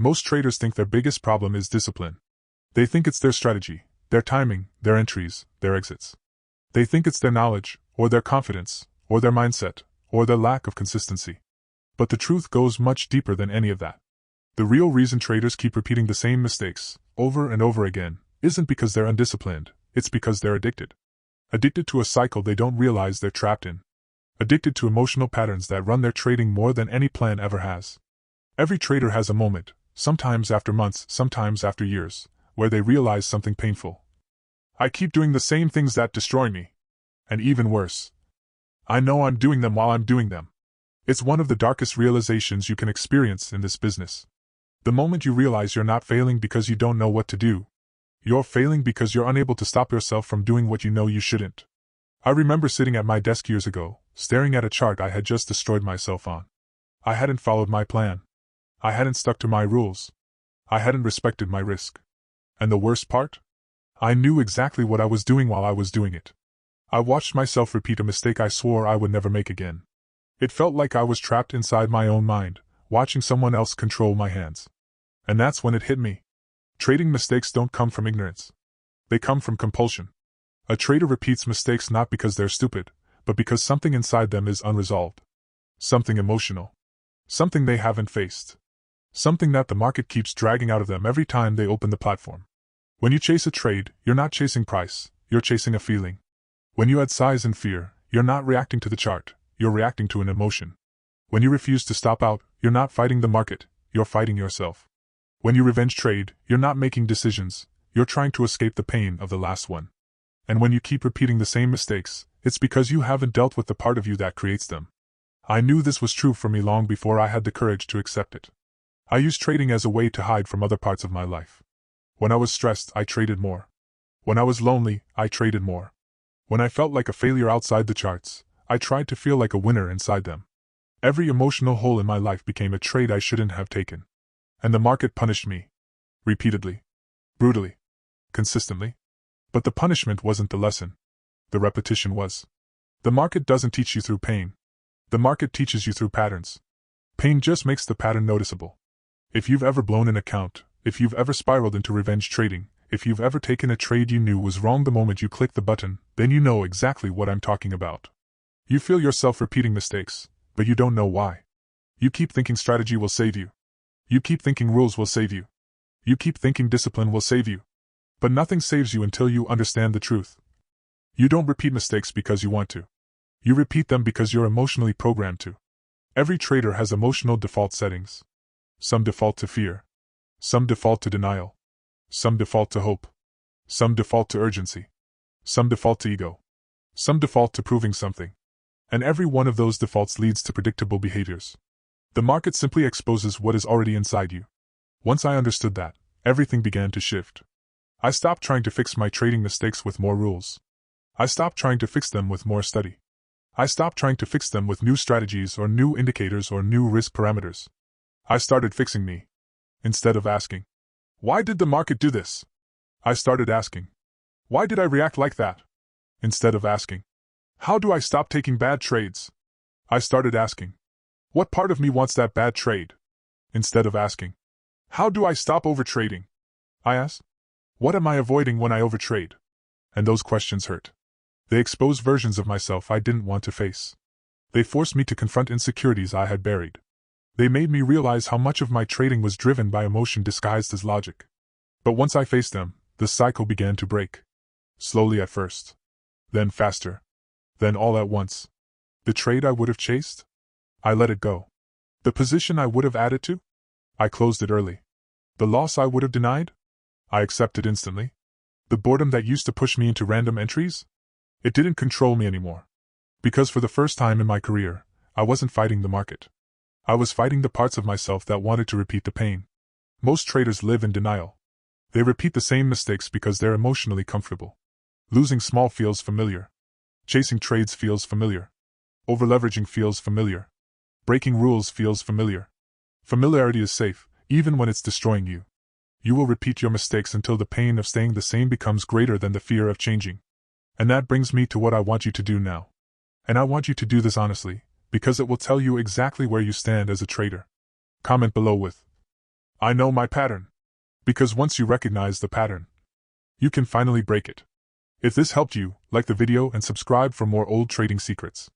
Most traders think their biggest problem is discipline. They think it's their strategy, their timing, their entries, their exits. They think it's their knowledge, or their confidence, or their mindset, or their lack of consistency. But the truth goes much deeper than any of that. The real reason traders keep repeating the same mistakes, over and over again, isn't because they're undisciplined, it's because they're addicted. Addicted to a cycle they don't realize they're trapped in. Addicted to emotional patterns that run their trading more than any plan ever has. Every trader has a moment, sometimes after months, sometimes after years, where they realize something painful. I keep doing the same things that destroy me. And even worse, I know I'm doing them while I'm doing them. It's one of the darkest realizations you can experience in this business. The moment you realize you're not failing because you don't know what to do, you're failing because you're unable to stop yourself from doing what you know you shouldn't. I remember sitting at my desk years ago, staring at a chart I had just destroyed myself on. I hadn't followed my plan. I hadn't stuck to my rules. I hadn't respected my risk. And the worst part? I knew exactly what I was doing while I was doing it. I watched myself repeat a mistake I swore I would never make again. It felt like I was trapped inside my own mind, watching someone else control my hands. And that's when it hit me. Trading mistakes don't come from ignorance. They come from compulsion. A trader repeats mistakes not because they're stupid, but because something inside them is unresolved. Something emotional. Something they haven't faced. Something that the market keeps dragging out of them every time they open the platform. When you chase a trade, you're not chasing price, you're chasing a feeling. When you add size and fear, you're not reacting to the chart, you're reacting to an emotion. When you refuse to stop out, you're not fighting the market, you're fighting yourself. When you revenge trade, you're not making decisions, you're trying to escape the pain of the last one. And when you keep repeating the same mistakes, it's because you haven't dealt with the part of you that creates them. I knew this was true for me long before I had the courage to accept it. I used trading as a way to hide from other parts of my life. When I was stressed, I traded more. When I was lonely, I traded more. When I felt like a failure outside the charts, I tried to feel like a winner inside them. Every emotional hole in my life became a trade I shouldn't have taken. And the market punished me. Repeatedly. Brutally. Consistently. But the punishment wasn't the lesson. The repetition was. The market doesn't teach you through pain. The market teaches you through patterns. Pain just makes the pattern noticeable. If you've ever blown an account, if you've ever spiraled into revenge trading, if you've ever taken a trade you knew was wrong the moment you clicked the button, then you know exactly what I'm talking about. You feel yourself repeating mistakes, but you don't know why. You keep thinking strategy will save you. You keep thinking rules will save you. You keep thinking discipline will save you. But nothing saves you until you understand the truth. You don't repeat mistakes because you want to. You repeat them because you're emotionally programmed to. Every trader has emotional default settings. Some default to fear. Some default to denial. Some default to hope. Some default to urgency. Some default to ego. Some default to proving something. And every one of those defaults leads to predictable behaviors. The market simply exposes what is already inside you. Once I understood that, everything began to shift. I stopped trying to fix my trading mistakes with more rules. I stopped trying to fix them with more study. I stopped trying to fix them with new strategies or new indicators or new risk parameters. I started fixing me. Instead of asking, why did the market do this? I started asking, why did I react like that? Instead of asking, how do I stop taking bad trades? I started asking, what part of me wants that bad trade? Instead of asking, how do I stop overtrading? I asked, what am I avoiding when I overtrade? And those questions hurt. They exposed versions of myself I didn't want to face. They forced me to confront insecurities I had buried. They made me realize how much of my trading was driven by emotion disguised as logic. But once I faced them, the cycle began to break. Slowly at first. Then faster. Then all at once. The trade I would have chased? I let it go. The position I would have added to? I closed it early. The loss I would have denied? I accepted instantly. The boredom that used to push me into random entries? It didn't control me anymore. Because for the first time in my career, I wasn't fighting the market. I was fighting the parts of myself that wanted to repeat the pain. Most traders live in denial. They repeat the same mistakes because they're emotionally comfortable. Losing small feels familiar. Chasing trades feels familiar. Overleveraging feels familiar. Breaking rules feels familiar. Familiarity is safe, even when it's destroying you. You will repeat your mistakes until the pain of staying the same becomes greater than the fear of changing. And that brings me to what I want you to do now. And I want you to do this honestly, because it will tell you exactly where you stand as a trader. Comment below with I know my pattern. Because once you recognize the pattern, you can finally break it. If this helped you, like the video and subscribe for more old trading secrets.